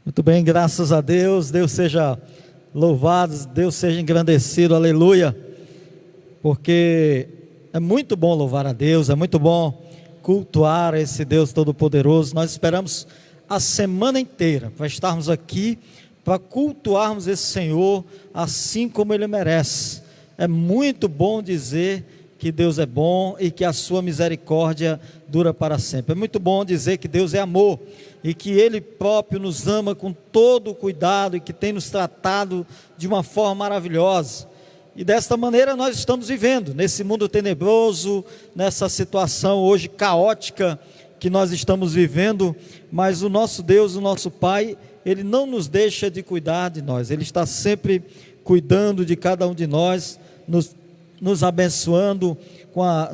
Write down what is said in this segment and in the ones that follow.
Muito bem, graças a Deus, Deus seja louvado, Deus seja engrandecido, aleluia, porque é muito bom louvar a Deus, é muito bom cultuar esse Deus Todo-Poderoso. Nós esperamos a semana inteira para estarmos aqui, para cultuarmos esse Senhor assim como Ele merece. É muito bom dizer que Deus é bom e que a sua misericórdia dura para sempre. É muito bom dizer que Deus é amor e que Ele próprio nos ama com todo o cuidado e que tem nos tratado de uma forma maravilhosa. E desta maneira nós estamos vivendo nesse mundo tenebroso, nessa situação hoje caótica que nós estamos vivendo, mas o nosso Deus, o nosso Pai, Ele não nos deixa de cuidar de nós. Ele está sempre cuidando de cada um de nós, nos abençoando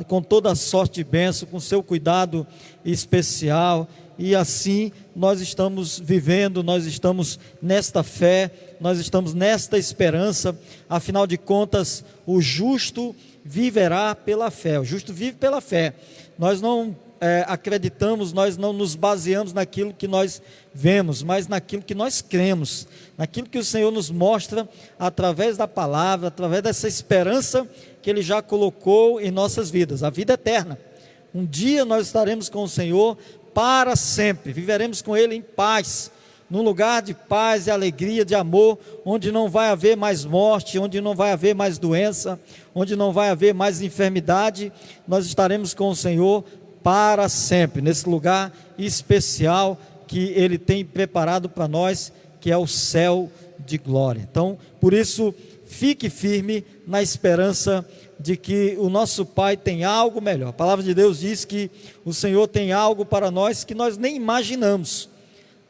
com toda a sorte de bênção, com seu cuidado especial, e assim nós estamos vivendo, nós estamos nesta fé, nós estamos nesta esperança. Afinal de contas, o justo viverá pela fé, o justo vive pela fé. Nós não acreditamos, nós não nos baseamos naquilo que nós vemos, mas naquilo que nós cremos, naquilo que o Senhor nos mostra através da palavra, através dessa esperança que Ele já colocou em nossas vidas, a vida eterna. Um dia nós estaremos com o Senhor para sempre, viveremos com Ele em paz, num lugar de paz e alegria, de amor, onde não vai haver mais morte, onde não vai haver mais doença, onde não vai haver mais enfermidade. Nós estaremos com o Senhor para sempre, nesse lugar especial que Ele tem preparado para nós, que é o céu de glória. Então, por isso, fique firme na esperança de que o nosso Pai tem algo melhor. A palavra de Deus diz que o Senhor tem algo para nós que nós nem imaginamos,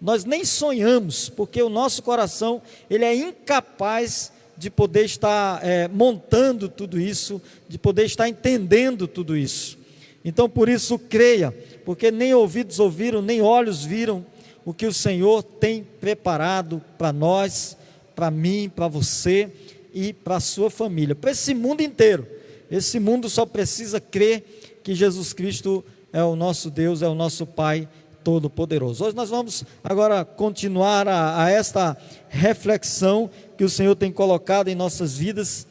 nós nem sonhamos, porque o nosso coração, ele é incapaz de poder estar montando tudo isso, de poder estar entendendo tudo isso. Então por isso creia, porque nem ouvidos ouviram, nem olhos viram o que o Senhor tem preparado para nós, para mim, para você e para a sua família, para esse mundo inteiro. Esse mundo só precisa crer que Jesus Cristo é o nosso Deus, é o nosso Pai Todo-Poderoso. Hoje nós vamos agora continuar a esta reflexão que o Senhor tem colocado em nossas vidas,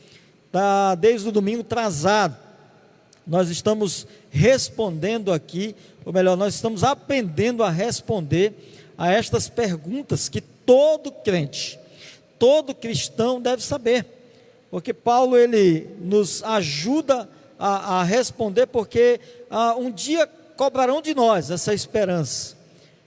desde o domingo atrasado. Nós estamos respondendo aqui, ou melhor, nós estamos aprendendo a responder a estas perguntas que todo crente, todo cristão deve saber, porque Paulo ele nos ajuda a responder, porque um dia cobrarão de nós essa esperança,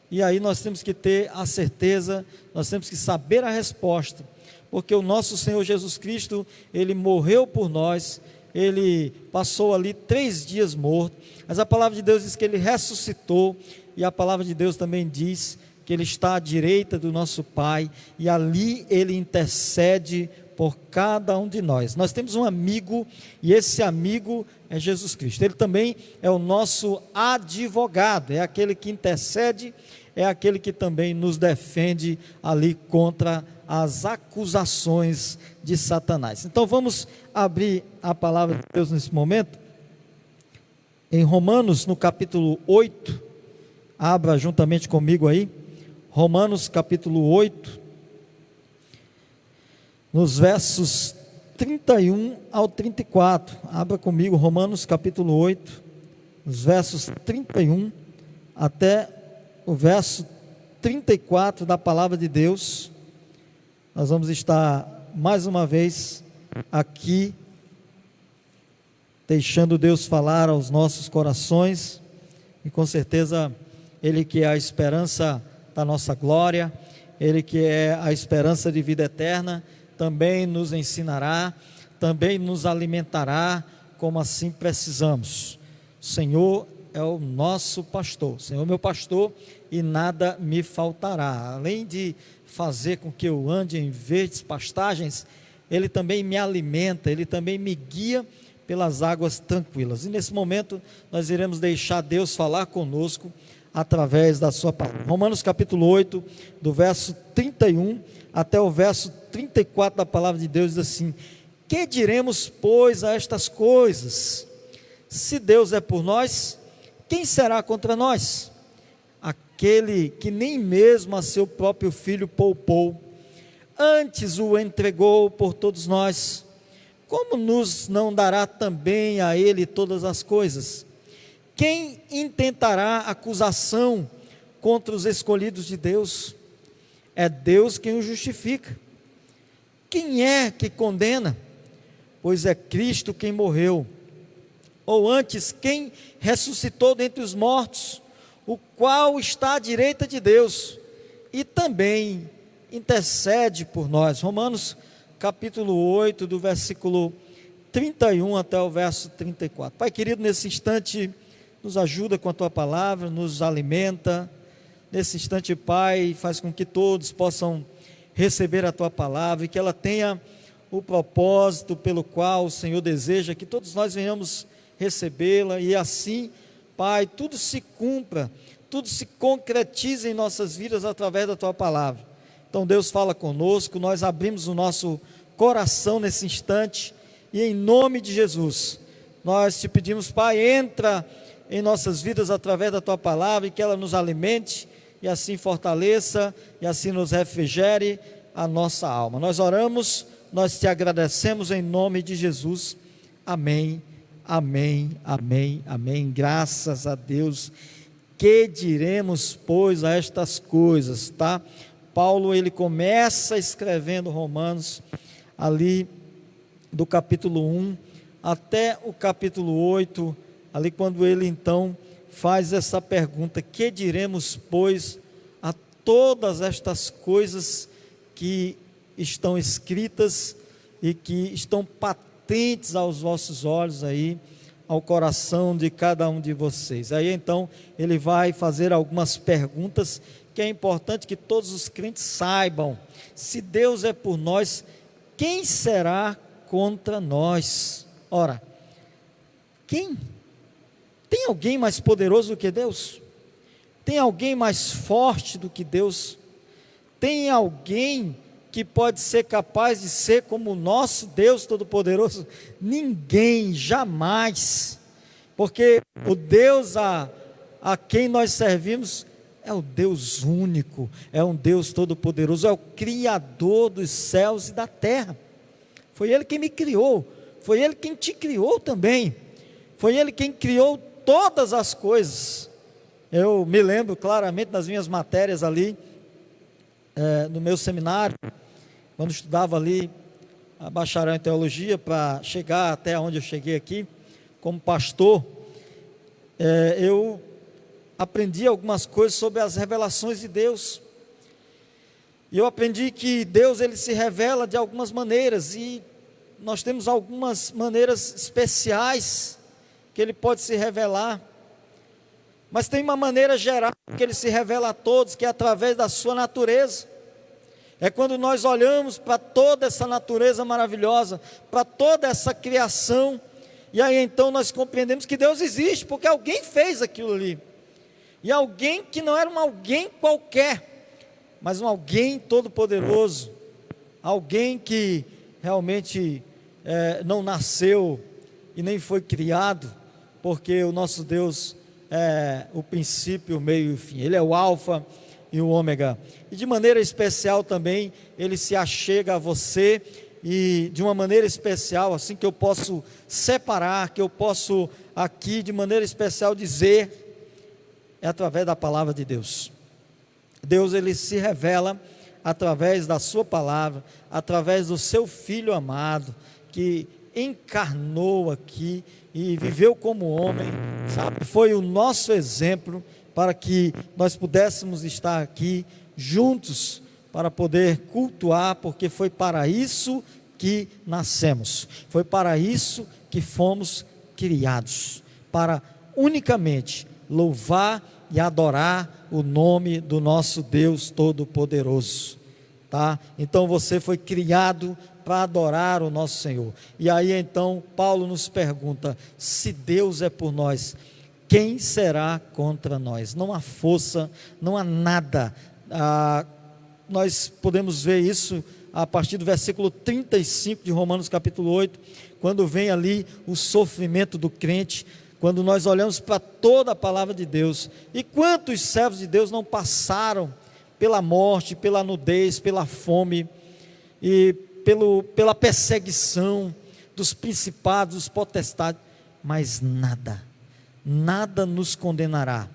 e aí nós temos que ter a certeza, nós temos que saber a resposta, porque o nosso Senhor Jesus Cristo, Ele morreu por nós, Ele passou ali 3 dias morto, mas a palavra de Deus diz que Ele ressuscitou, e a palavra de Deus também diz que Ele está à direita do nosso Pai, e ali Ele intercede por cada um de nós. Nós temos um amigo, e esse amigo é Jesus Cristo. Ele também é o nosso advogado, é aquele que intercede, é aquele que também nos defende ali contra as acusações de Satanás. Então vamos abrir a palavra de Deus nesse momento, em Romanos, no capítulo 8, abra juntamente comigo aí, Romanos capítulo 8, nos versos 31 ao 34, abra comigo Romanos capítulo 8, nos versos 31 até o verso 34 da palavra de Deus. Nós vamos estar mais uma vez aqui, deixando Deus falar aos nossos corações, e com certeza Ele que é a esperança da nossa glória, Ele que é a esperança de vida eterna, também nos ensinará, também nos alimentará, como assim precisamos. O Senhor é o nosso pastor, o Senhor é meu pastor, e nada me faltará. Além de fazer com que eu ande em verdes pastagens, Ele também me alimenta, Ele também me guia pelas águas tranquilas. E nesse momento nós iremos deixar Deus falar conosco através da sua palavra. Romanos capítulo 8, do verso 31 até o verso 34 da palavra de Deus, diz assim: que diremos, pois, a estas coisas? Se Deus é por nós, quem será contra nós? aquele que nem mesmo a seu próprio filho poupou, antes o entregou por todos nós, como nos não dará também a ele todas as coisas? Quem intentará acusação contra os escolhidos de Deus? É Deus quem o justifica. Quem é que condena? Pois é Cristo quem morreu, ou antes, quem ressuscitou dentre os mortos, o qual está à direita de Deus, e também intercede por nós. Romanos capítulo 8, do versículo 31 até o verso 34. Pai querido, nesse instante, nos ajuda com a Tua palavra, nos alimenta. Nesse instante, Pai, faz com que todos possam receber a Tua palavra e que ela tenha o propósito pelo qual o Senhor deseja que todos nós venhamos recebê-la, e assim, Pai, tudo se cumpra, tudo se concretize em nossas vidas através da Tua palavra. Então Deus fala conosco, nós abrimos o nosso coração nesse instante, e em nome de Jesus, nós te pedimos, Pai, entra em nossas vidas através da Tua palavra, e que ela nos alimente, e assim fortaleça, e assim nos refrigere a nossa alma. Nós oramos, nós te agradecemos em nome de Jesus, amém, amém, amém, amém, graças a Deus. Que diremos, pois, a estas coisas, tá? Paulo, ele começa escrevendo Romanos, ali do capítulo 1, até o capítulo 8, ali quando ele então faz essa pergunta: que diremos, pois, a todas estas coisas que estão escritas e que estão patentes aos vossos olhos aí, ao coração de cada um de vocês. Aí então ele vai fazer algumas perguntas que é importante que todos os crentes saibam. Se Deus é por nós, quem será contra nós? Ora, quem? Tem alguém mais poderoso do que Deus? Tem alguém mais forte do que Deus? Tem alguém que pode ser capaz de ser como o nosso Deus Todo-Poderoso? Ninguém, jamais, porque o Deus a quem nós servimos é o Deus único, é um Deus Todo-Poderoso, é o Criador dos céus e da terra. Foi Ele quem me criou, foi Ele quem te criou também, foi Ele quem criou todas as coisas. Eu me lembro claramente das minhas matérias ali, no meu seminário, quando estudava ali a bacharel em teologia, para chegar até onde eu cheguei aqui, como pastor, eu aprendi algumas coisas sobre as revelações de Deus, e eu aprendi que Deus, ele se revela de algumas maneiras, e nós temos algumas maneiras especiais que ele pode se revelar, mas tem uma maneira geral que ele se revela a todos, que é através da sua natureza. É quando nós olhamos para toda essa natureza maravilhosa, para toda essa criação, e aí então nós compreendemos que Deus existe, porque alguém fez aquilo ali, e alguém que não era um alguém qualquer, mas um alguém todo-poderoso, alguém que realmente não nasceu e nem foi criado, porque o nosso Deus é o princípio, o meio e o fim. Ele é o alfa e o ômega, e de maneira especial também Ele se achega a você, e de uma maneira especial, assim, que eu posso separar, que eu posso aqui de maneira especial dizer, é através da palavra de Deus. Deus, ele se revela através da sua palavra, através do seu Filho amado, que encarnou aqui e viveu como homem, sabe? Foi o nosso exemplo para que nós pudéssemos estar aqui juntos para poder cultuar, porque foi para isso que nascemos, foi para isso que fomos criados, para unicamente louvar e adorar o nome do nosso Deus Todo-Poderoso, tá? Então você foi criado para adorar o nosso Senhor. E aí então Paulo nos pergunta: se Deus é por nós, quem será contra nós? Não há força, não há nada. Nós podemos ver isso a partir do versículo 35 de Romanos capítulo 8, quando vem ali o sofrimento do crente. quando nós olhamos para toda a palavra de Deus. E quantos servos de Deus não passaram pela morte, pela nudez, pela fome e pela perseguição dos principados, dos potestades, mas nada nos condenará,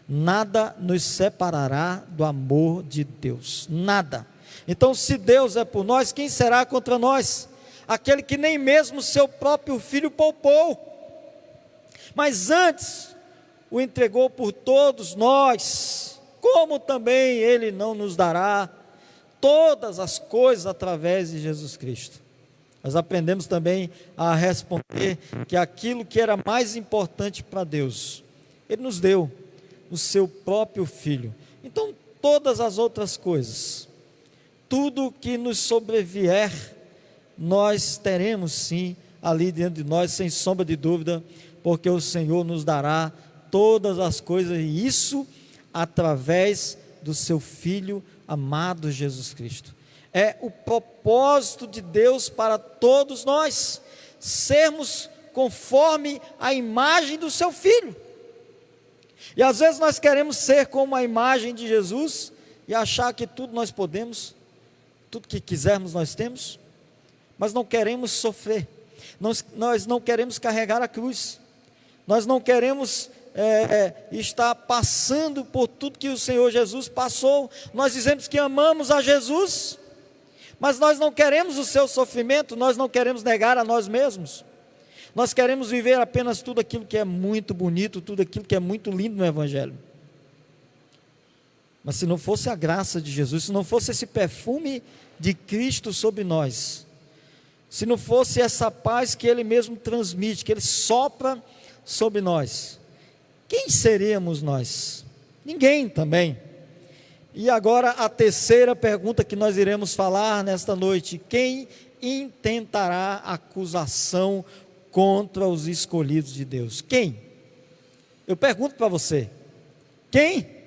nada nos separará do amor de Deus, nada. Então, se Deus é por nós, quem será contra nós? Aquele que nem mesmo seu próprio filho poupou, mas antes o entregou por todos nós, como também Ele não nos dará todas as coisas através de Jesus Cristo? Nós aprendemos também a responder que aquilo que era mais importante para Deus, Ele nos deu o seu próprio Filho. Então, todas as outras coisas, tudo que nos sobrevier, nós teremos sim ali dentro de nós, sem sombra de dúvida, porque o Senhor nos dará todas as coisas, e isso através do seu Filho amado Jesus Cristo. É o propósito de Deus para todos nós, sermos conforme a imagem do seu Filho. E às vezes nós queremos ser como a imagem de Jesus e achar que tudo nós podemos, tudo que quisermos nós temos, mas não queremos sofrer, nós não queremos carregar a cruz, nós não queremos estar passando por tudo que o Senhor Jesus passou. Nós dizemos que amamos a Jesus, mas nós não queremos o seu sofrimento, nós não queremos negar a nós mesmos, nós queremos viver apenas tudo aquilo que é muito bonito, tudo aquilo que é muito lindo no Evangelho. Mas se não fosse a graça de Jesus, se não fosse esse perfume de Cristo sobre nós, se não fosse essa paz que Ele mesmo transmite, que Ele sopra sobre nós, quem seríamos nós? Ninguém também. E agora a terceira pergunta que nós iremos falar nesta noite: quem intentará acusação contra os escolhidos de Deus? Quem? Eu pergunto para você, quem?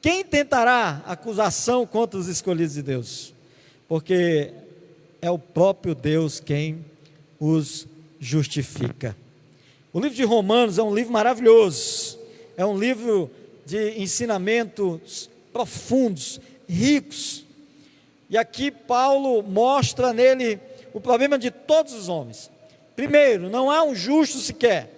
Quem tentará acusação contra os escolhidos de Deus? Porque é o próprio Deus quem os justifica. O livro de Romanos é um livro maravilhoso, é um livro de ensinamentos profundos, ricos, e aqui Paulo mostra nele o problema de todos os homens. Primeiro, não há um justo sequer,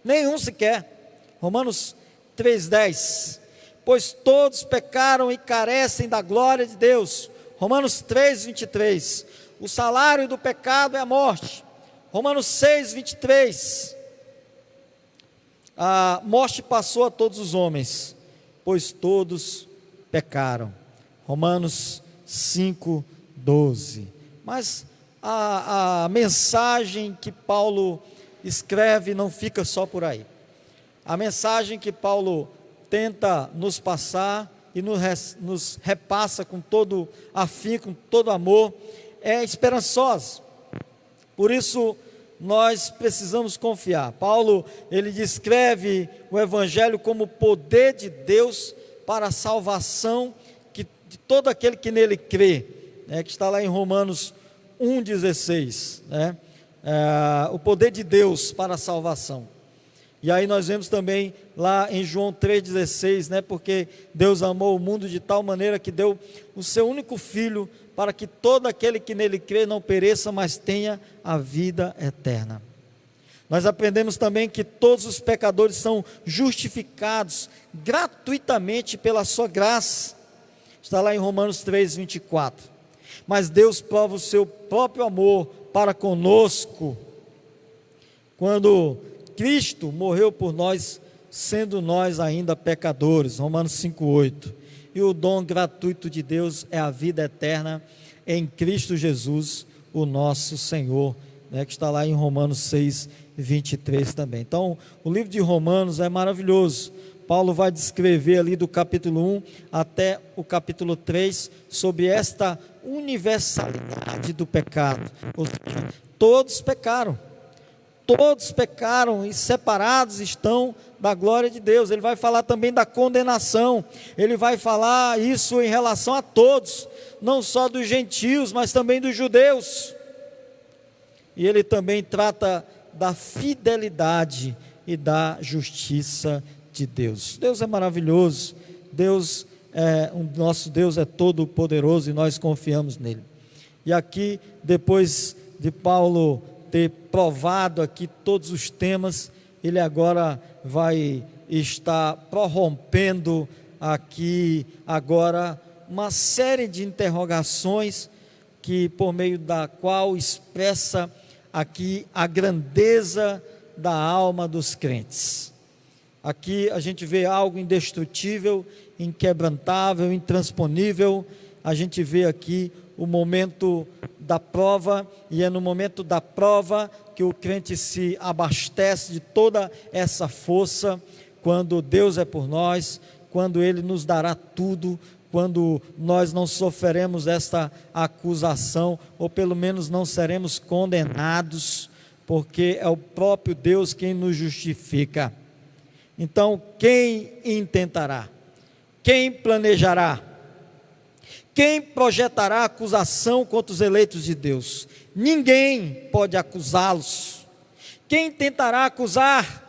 nenhum sequer. Romanos 3,10, pois todos pecaram e carecem da glória de Deus. Romanos 3,23, o salário do pecado é a morte. Romanos 6,23, a morte passou a todos os homens, pois todos pecaram. Romanos 5,12. Mas a mensagem que Paulo escreve não fica só por aí. A mensagem que Paulo tenta nos passar e nos repassa com todo afinco, com todo amor, é esperançosa. Por isso nós precisamos confiar. Paulo, ele descreve o Evangelho como poder de Deus para a salvação de todo aquele que nele crê, que está lá em Romanos 1,16, o poder de Deus para a salvação. E aí nós vemos também lá em João 3,16, porque Deus amou o mundo de tal maneira que deu o seu único Filho, para que todo aquele que nele crê não pereça, mas tenha a vida eterna. Nós aprendemos também que todos os pecadores são justificados gratuitamente pela sua graça, está lá em Romanos 3,24, mas Deus prova o seu próprio amor para conosco, quando Cristo morreu por nós, sendo nós ainda pecadores, Romanos 5,8, e o dom gratuito de Deus é a vida eterna em Cristo Jesus, o nosso Senhor, que está lá em Romanos 6,23 também. Então, o livro de Romanos é maravilhoso. Paulo vai descrever ali do capítulo 1 até o capítulo 3, sobre esta universalidade do pecado, ou seja, todos pecaram e separados estão da glória de Deus. Ele vai falar também da condenação, ele vai falar isso em relação a todos, não só dos gentios, mas também dos judeus. E ele também trata da fidelidade e da justiça de Deus. Deus é maravilhoso, o nosso Deus é todo poderoso e nós confiamos nele. E aqui, depois de Paulo ter provado aqui todos os temas, ele agora vai estar prorrompendo aqui agora uma série de interrogações que por meio da qual expressa aqui a grandeza da alma dos crentes. Aqui a gente vê algo indestrutível, inquebrantável, intransponível. A gente vê aqui o momento da prova, e é no momento da prova que o crente se abastece de toda essa força, quando Deus é por nós, quando Ele nos dará tudo, quando nós não sofreremos esta acusação, ou pelo menos não seremos condenados, porque é o próprio Deus quem nos justifica. Então, quem intentará? Quem planejará? Quem projetará acusação contra os eleitos de Deus? Ninguém pode acusá-los. Quem tentará acusar,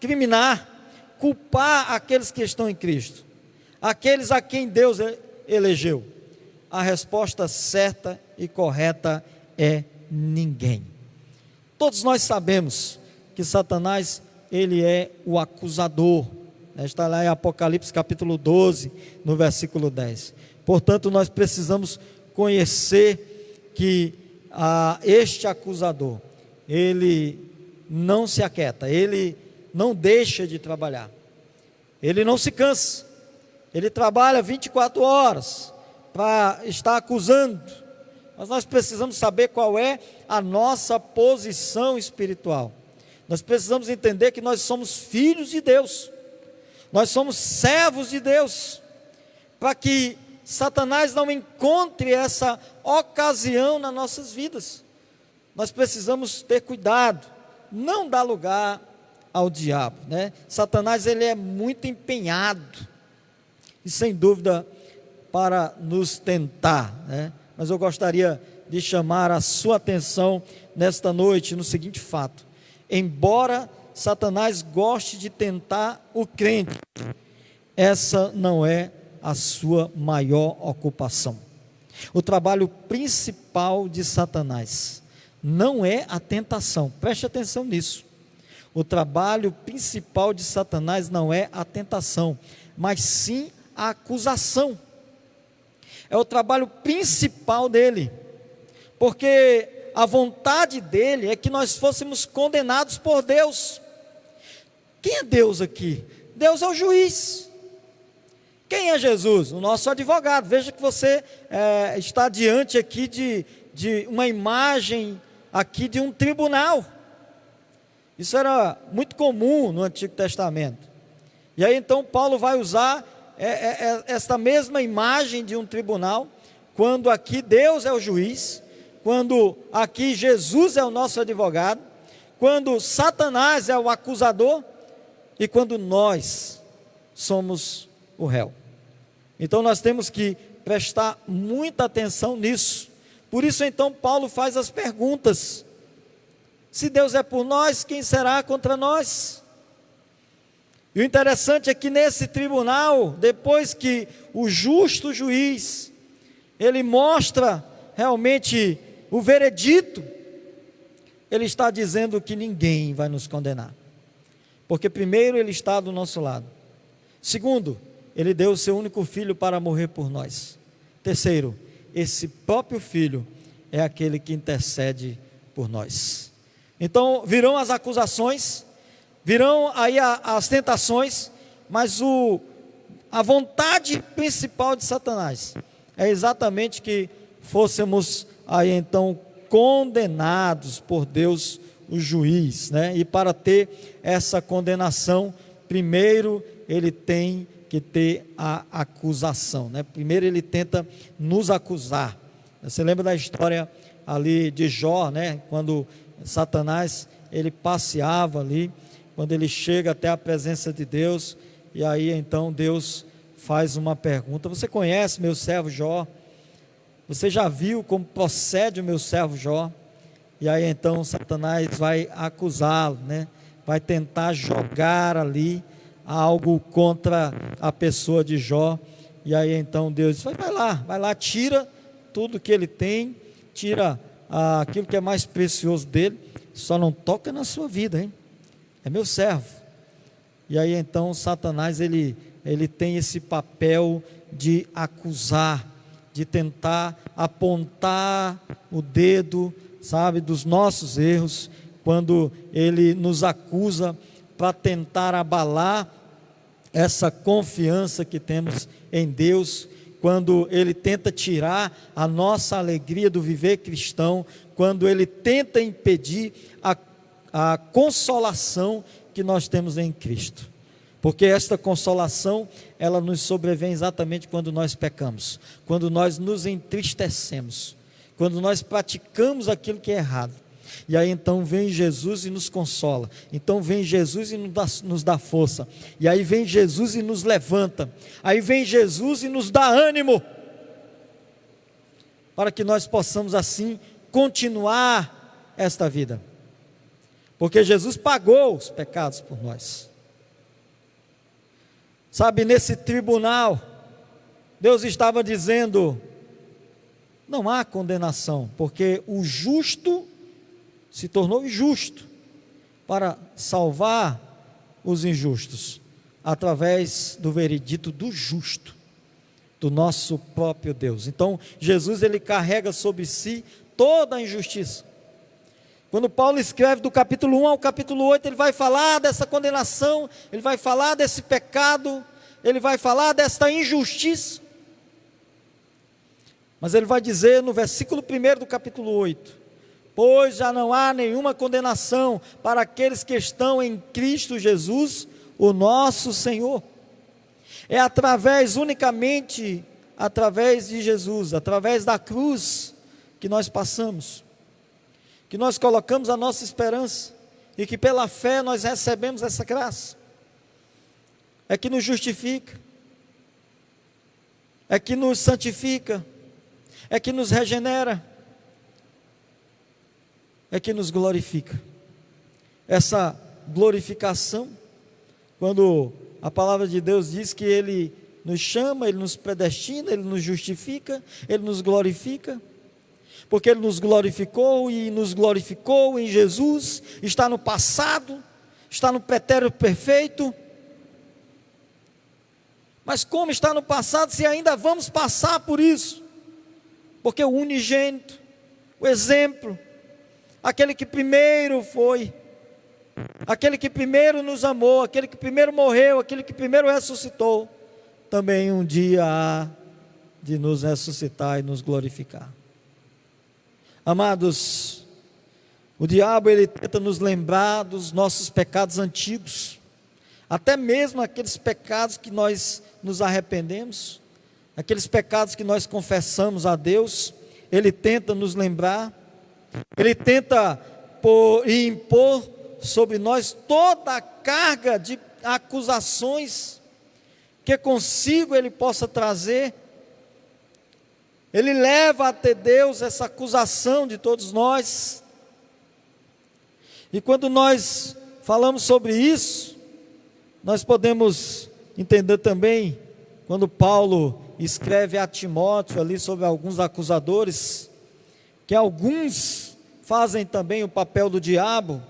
criminar, culpar aqueles que estão em Cristo? Aqueles a quem Deus elegeu? A resposta certa e correta é ninguém. Todos nós sabemos que Satanás, ele é o acusador. Está lá em Apocalipse capítulo 12, no versículo 10. Portanto, nós precisamos conhecer que este acusador, ele não se aquieta, ele não deixa de trabalhar, ele não se cansa, ele trabalha 24 horas para estar acusando, mas nós precisamos saber qual é a nossa posição espiritual. Nós precisamos entender que nós somos filhos de Deus, nós somos servos de Deus, para que Satanás não encontre essa ocasião nas nossas vidas. Nós precisamos ter cuidado, não dar lugar ao diabo, né? Satanás, ele é muito empenhado, e sem dúvida, para nos tentar, né? Mas eu gostaria de chamar a sua atenção nesta noite no seguinte fato: embora Satanás goste de tentar o crente, essa não é a sua maior ocupação. O trabalho principal de Satanás não é a tentação, preste atenção nisso. O trabalho principal de Satanás não é a tentação, mas sim a acusação. É o trabalho principal dele, porque a vontade dele é que nós fôssemos condenados por Deus. Quem é Deus aqui? Deus é o juiz. Quem é Jesus? O nosso advogado. Veja que você está diante aqui de uma imagem aqui de um tribunal. Isso era muito comum no Antigo Testamento. E aí então Paulo vai usar esta mesma imagem de um tribunal, quando aqui Deus é o juiz, quando aqui Jesus é o nosso advogado, quando Satanás é o acusador e quando nós somos o réu. Então nós temos que prestar muita atenção nisso. Por isso então Paulo faz as perguntas: se Deus é por nós, quem será contra nós? E o interessante é que nesse tribunal, depois que o justo juiz, ele mostra realmente o veredito, ele está dizendo que ninguém vai nos condenar, porque primeiro ele está do nosso lado, segundo, ele deu o seu único filho para morrer por nós, terceiro, esse próprio filho é aquele que intercede por nós. Então virão as acusações, virão aí as tentações, mas a vontade principal de Satanás é exatamente que fôssemos aí então condenados por Deus, o juiz, né? E para ter essa condenação, primeiro ele tem que ter a acusação, né? Primeiro ele tenta nos acusar. Você lembra da história ali de Jó, né? Quando Satanás, ele passeava ali, quando ele chega até a presença de Deus, e aí então Deus faz uma pergunta: você conhece meu servo Jó? Você já viu como procede o meu servo Jó? e aí então Satanás vai acusá-lo, né? Vai tentar jogar ali algo contra a pessoa de Jó, e aí então Deus diz, vai lá, tira tudo que ele tem, tira aquilo que é mais precioso dele, só não toca na sua vida, hein? É meu servo. E aí então Satanás ele tem esse papel de acusar, de tentar apontar o dedo, sabe, dos nossos erros, quando ele nos acusa para tentar abalar essa confiança que temos em Deus, quando ele tenta tirar a nossa alegria do viver cristão, quando ele tenta impedir a consolação que nós temos em Cristo, porque esta consolação, ela nos sobrevém exatamente quando nós pecamos, quando nós nos entristecemos, quando nós praticamos aquilo que é errado, e aí então vem Jesus e nos consola, então vem Jesus e nos dá força, e aí vem Jesus e nos levanta, aí vem Jesus e nos dá ânimo, para que nós possamos assim continuar esta vida, porque Jesus pagou os pecados por nós. Sabe, nesse tribunal, Deus estava dizendo, não há condenação, porque o justo se tornou injusto, para salvar os injustos, através do veredito do justo, do nosso próprio Deus. Então, Jesus ele carrega sobre si toda a injustiça. Quando Paulo escreve do capítulo 1 ao capítulo 8, ele vai falar dessa condenação, ele vai falar desse pecado, ele vai falar desta injustiça, mas ele vai dizer no versículo 1 do capítulo 8, pois já não há nenhuma condenação para aqueles que estão em Cristo Jesus, o nosso Senhor. É unicamente através de Jesus, através da cruz, que nós passamos, que nós colocamos a nossa esperança, e que pela fé nós recebemos essa graça, é que nos justifica, é que nos santifica, é que nos regenera, é que nos glorifica. Essa glorificação, quando a palavra de Deus diz que Ele nos chama, Ele nos predestina, Ele nos justifica, Ele nos glorifica, porque Ele nos glorificou e nos glorificou em Jesus, está no passado, está no pretérito perfeito. Mas como está no passado, se ainda vamos passar por isso? Porque o unigênito, o exemplo, aquele que primeiro foi, aquele que primeiro nos amou, aquele que primeiro morreu, aquele que primeiro ressuscitou, também um dia há de nos ressuscitar e nos glorificar. Amados, o diabo ele tenta nos lembrar dos nossos pecados antigos, até mesmo aqueles pecados que nós nos arrependemos, aqueles pecados que nós confessamos a Deus, ele tenta nos lembrar, ele tenta impor sobre nós toda a carga de acusações que consigo ele possa trazer. Ele leva até Deus essa acusação de todos nós, e quando nós falamos sobre isso, nós podemos entender também, quando Paulo escreve a Timóteo ali sobre alguns acusadores, que alguns fazem também o papel do diabo.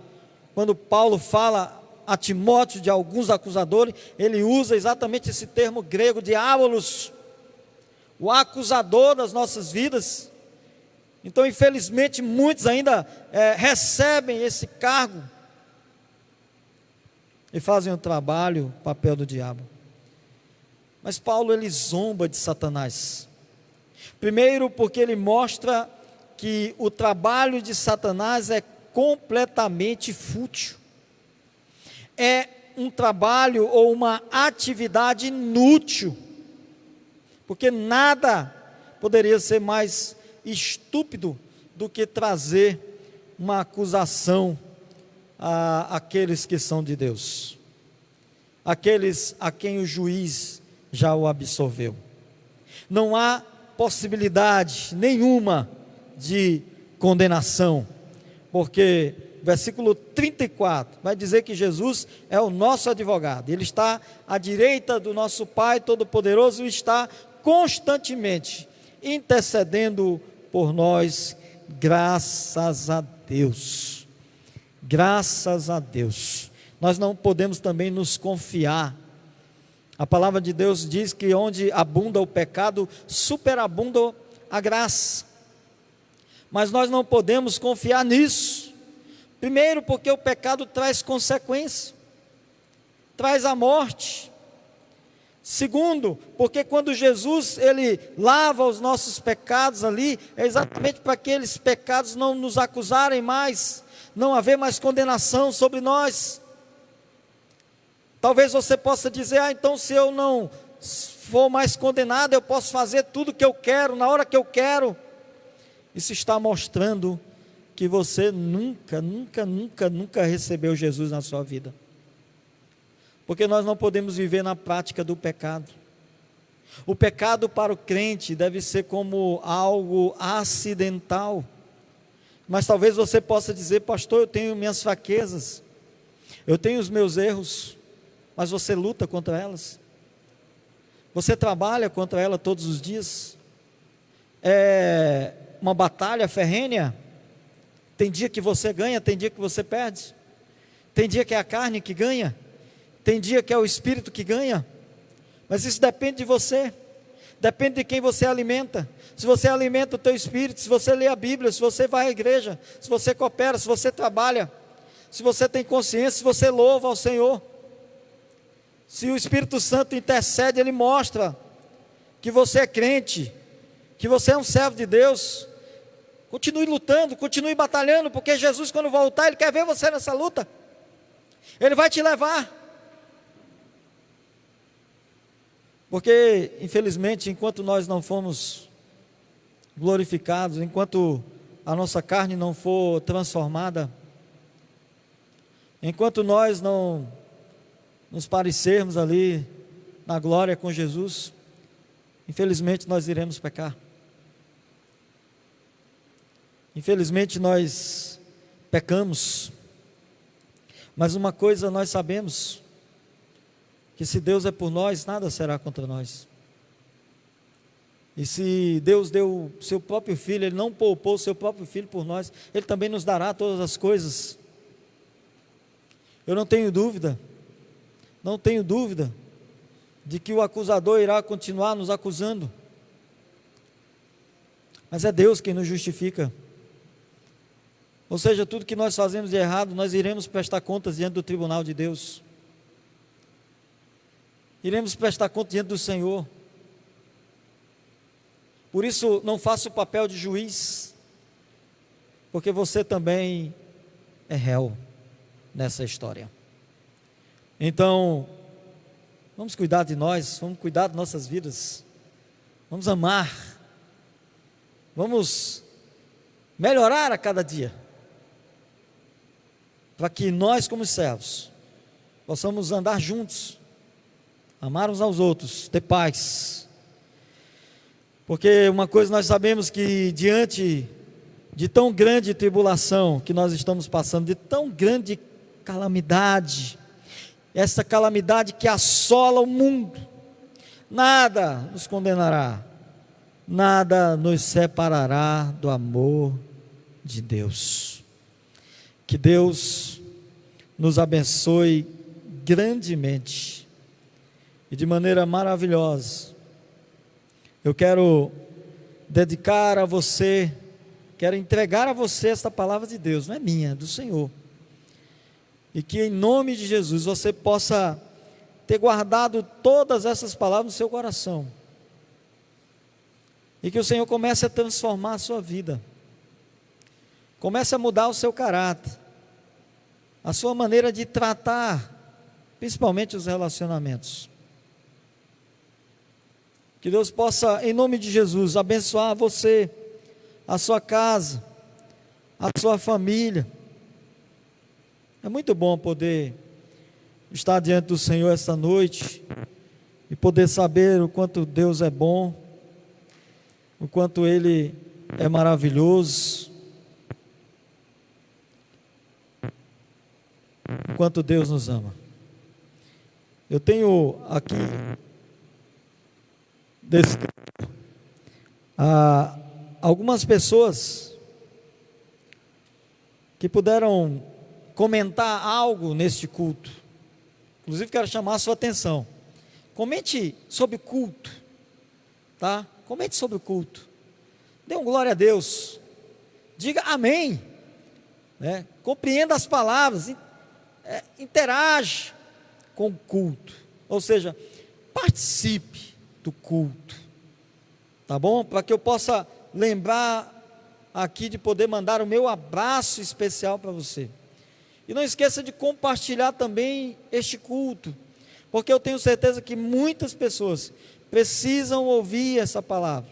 Quando Paulo fala a Timóteo de alguns acusadores, ele usa exatamente esse termo grego, diabolos, o acusador das nossas vidas. Então infelizmente muitos ainda recebem esse cargo, e fazem o trabalho, o papel do diabo. Mas Paulo ele zomba de Satanás, primeiro porque ele mostra que o trabalho de Satanás é completamente fútil, é um trabalho ou uma atividade inútil, porque nada poderia ser mais estúpido do que trazer uma acusação àqueles que são de Deus, aqueles a quem o juiz já o absolveu. Não há possibilidade nenhuma de condenação, porque versículo 34 vai dizer que Jesus é o nosso advogado, ele está à direita do nosso Pai Todo-Poderoso e está constantemente intercedendo por nós, graças a Deus. Graças a Deus. Nós não podemos também nos confiar. A palavra de Deus diz que onde abunda o pecado, superabunda a graça. Mas nós não podemos confiar nisso. Primeiro, porque o pecado traz consequência, traz a morte. Segundo, porque quando Jesus ele lava os nossos pecados ali, é exatamente para que aqueles pecados não nos acusarem mais, não haver mais condenação sobre nós. Talvez você possa dizer, então se eu não for mais condenado, eu posso fazer tudo o que eu quero, na hora que eu quero. Isso está mostrando que você nunca recebeu Jesus na sua vida. Porque nós não podemos viver na prática do pecado. O pecado para o crente deve ser como algo acidental. Mas talvez você possa dizer, pastor, eu tenho minhas fraquezas, eu tenho os meus erros, mas você luta contra elas. Você trabalha contra ela todos os dias. É uma batalha ferrenha. Tem dia que você ganha, tem dia que você perde. Tem dia que é a carne que ganha, tem dia que é o espírito que ganha. Mas isso depende de você, depende de quem você alimenta. Se você alimenta o teu espírito, se você lê a Bíblia, se você vai à igreja, se você coopera, se você trabalha, se você tem consciência, se você louva ao Senhor, se o Espírito Santo intercede, ele mostra que você é crente, que você é um servo de Deus. Continue lutando, continue batalhando, porque Jesus, quando voltar, ele quer ver você nessa luta. Ele vai te levar. Porque, infelizmente, enquanto nós não formos glorificados, enquanto a nossa carne não for transformada, enquanto nós não nos parecermos ali na glória com Jesus, infelizmente nós iremos pecar. Infelizmente nós pecamos. Mas uma coisa nós sabemos, que se Deus é por nós, nada será contra nós. E se Deus deu o seu próprio Filho, Ele não poupou o seu próprio Filho por nós, Ele também nos dará todas as coisas. Eu não tenho dúvida de que o acusador irá continuar nos acusando, mas é Deus quem nos justifica. Ou seja, tudo que nós fazemos de errado, nós iremos prestar contas diante do tribunal de Deus, iremos prestar contas diante do Senhor. Por isso, não faça o papel de juiz, porque você também é réu nessa história. Então, vamos cuidar de nós, vamos cuidar de nossas vidas, vamos amar, vamos melhorar a cada dia, para que nós, como servos, possamos andar juntos, amar uns aos outros, ter paz. Porque uma coisa nós sabemos, que diante de tão grande tribulação que nós estamos passando, de tão grande calamidade, essa calamidade que assola o mundo, nada nos condenará, nada nos separará do amor de Deus. Que Deus nos abençoe grandemente e de maneira maravilhosa. Eu quero dedicar a você, quero entregar a você esta palavra de Deus, não é minha, é do Senhor. E que em nome de Jesus você possa ter guardado todas essas palavras no seu coração. E que o Senhor comece a transformar a sua vida. Comece a mudar o seu caráter, a sua maneira de tratar, principalmente os relacionamentos. Que Deus possa, em nome de Jesus, abençoar você, a sua casa, a sua família. É muito bom poder estar diante do Senhor esta noite e poder saber o quanto Deus é bom, o quanto Ele é maravilhoso. o quanto Deus nos ama. Eu tenho aqui algumas pessoas que puderam comentar algo neste culto. Inclusive quero chamar a sua atenção. Comente sobre o culto, tá? Comente sobre o culto. Dê um glória a Deus. Diga amém, né? Compreenda as palavras, interage com o culto, ou seja, participe do culto, tá bom? Para que eu possa lembrar aqui de poder mandar o meu abraço especial para você. E não esqueça de compartilhar também este culto, porque eu tenho certeza que muitas pessoas precisam ouvir essa palavra,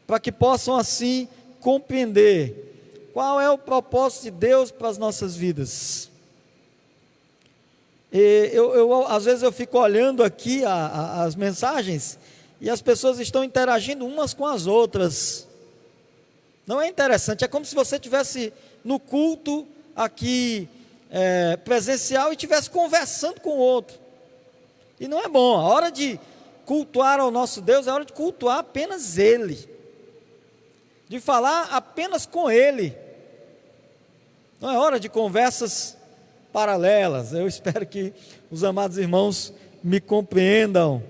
para que possam assim compreender qual é o propósito de Deus para as nossas vidas. Às vezes eu fico olhando aqui as mensagens e as pessoas estão interagindo umas com as outras. Não é interessante? É como se você estivesse no culto aqui presencial e estivesse conversando com o outro. E não é bom. A hora de cultuar ao nosso Deus é a hora de cultuar apenas Ele, de falar apenas com Ele. Não é hora de conversas paralelas. Eu espero que os amados irmãos me compreendam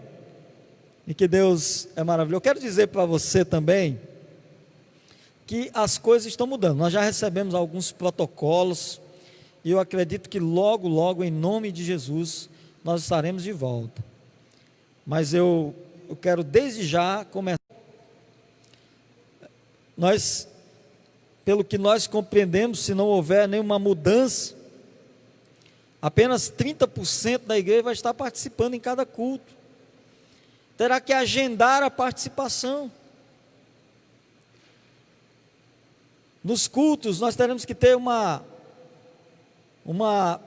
e que Deus é maravilhoso. Eu quero dizer para você também que as coisas estão mudando. Nós já recebemos alguns protocolos e eu acredito que logo, logo, em nome de Jesus, nós estaremos de volta. Mas eu quero desde já começar. Pelo que nós compreendemos, se não houver nenhuma mudança, apenas 30% da igreja vai estar participando em cada culto. Terá que agendar a participação. Nos cultos, nós teremos que ter uma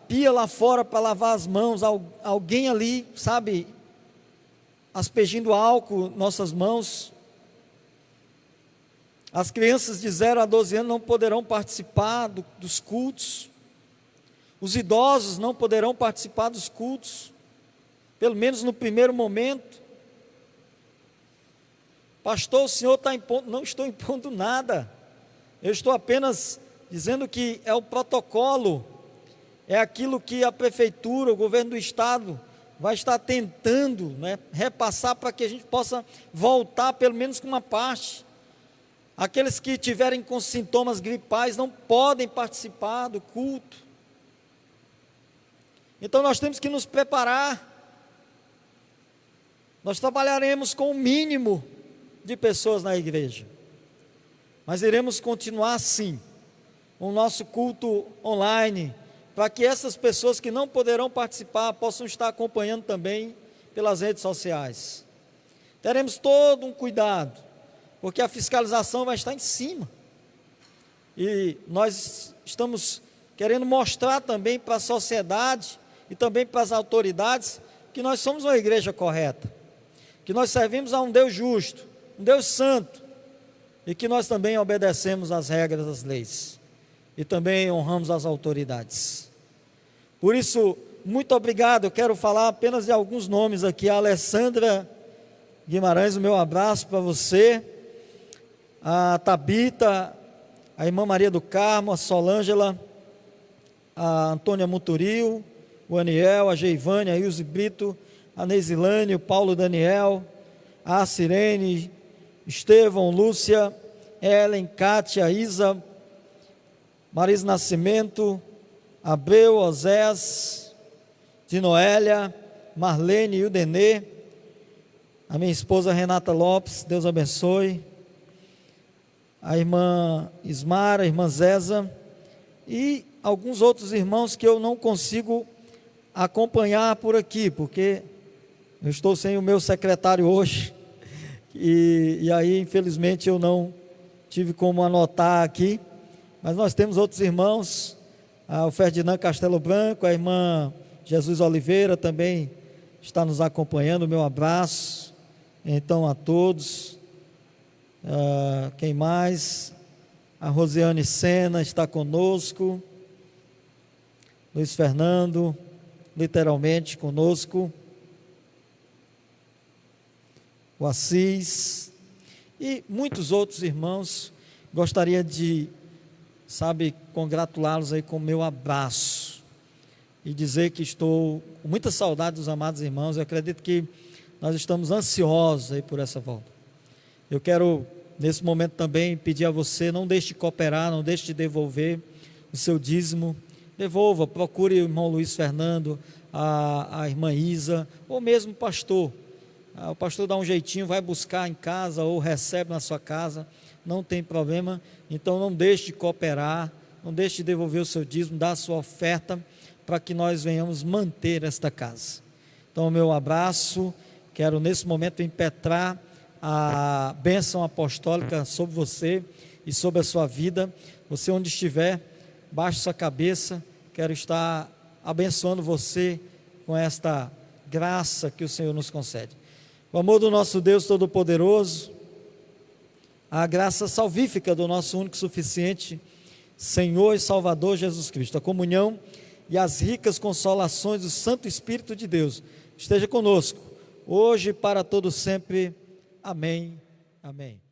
pia lá fora para lavar as mãos, alguém ali, sabe, aspergindo álcool nossas mãos. As crianças de 0 a 12 anos não poderão participar dos cultos. Os idosos não poderão participar dos cultos, pelo menos no primeiro momento. Pastor, o senhor está impondo? Não estou impondo nada. Eu estou apenas dizendo que é o protocolo, é aquilo que a prefeitura, o governo do estado vai estar tentando, né, repassar para que a gente possa voltar pelo menos com uma parte. Aqueles que tiverem com sintomas gripais não podem participar do culto. Então nós temos que nos preparar. Nós trabalharemos com o mínimo de pessoas na igreja, mas iremos continuar assim, o nosso culto online, para que essas pessoas que não poderão participar possam estar acompanhando também pelas redes sociais. Teremos todo um cuidado, porque a fiscalização vai estar em cima, e nós estamos querendo mostrar também para a sociedade e também para as autoridades que nós somos uma igreja correta, que nós servimos a um Deus justo, um Deus santo, e que nós também obedecemos às regras das leis e também honramos as autoridades. Por isso, muito obrigado. Eu quero falar apenas de alguns nomes aqui. A Alessandra Guimarães, o meu abraço para você. A Tabita, a irmã Maria do Carmo, a Solângela, a Antônia Muturil, o Aniel, a Geivânia, a Ilse Brito, a Neisilane, o Paulo Daniel, a Sirene, Estevão, Lúcia, Ellen, Cátia, Isa, Marisa Nascimento, Abreu, Osés, de Noélia, Marlene e o Denê, a minha esposa Renata Lopes, Deus abençoe, a irmã Ismara, a irmã Zéza e alguns outros irmãos que eu não consigo acompanhar por aqui, porque eu estou sem o meu secretário hoje, e aí infelizmente eu não tive como anotar aqui, mas nós temos outros irmãos, o Ferdinand Castelo Branco, a irmã Jesus Oliveira também está nos acompanhando, meu abraço, então a todos, quem mais? A Rosiane Sena está conosco, Luiz Fernando, literalmente conosco, o Assis e muitos outros irmãos. Gostaria de, congratulá-los aí com o meu abraço e dizer que estou com muita saudade dos amados irmãos. Eu acredito que nós estamos ansiosos aí por essa volta. Eu quero, nesse momento também, pedir a você, não deixe de cooperar, não deixe de devolver o seu dízimo. Devolva, procure o irmão Luiz Fernando, a irmã Isa, ou mesmo o pastor. O pastor dá um jeitinho, vai buscar em casa ou recebe na sua casa, não tem problema. Então não deixe de cooperar, não deixe de devolver o seu dízimo, dar a sua oferta, para que nós venhamos manter esta casa. Então o meu abraço, quero nesse momento impetrar a bênção apostólica sobre você e sobre a sua vida. Você onde estiver, baixe sua cabeça, quero estar abençoando você com esta graça que o Senhor nos concede. O amor do nosso Deus Todo-Poderoso, a graça salvífica do nosso único e suficiente Senhor e Salvador Jesus Cristo, a comunhão e as ricas consolações do Santo Espírito de Deus esteja conosco, hoje e para todo sempre. Amém. Amém.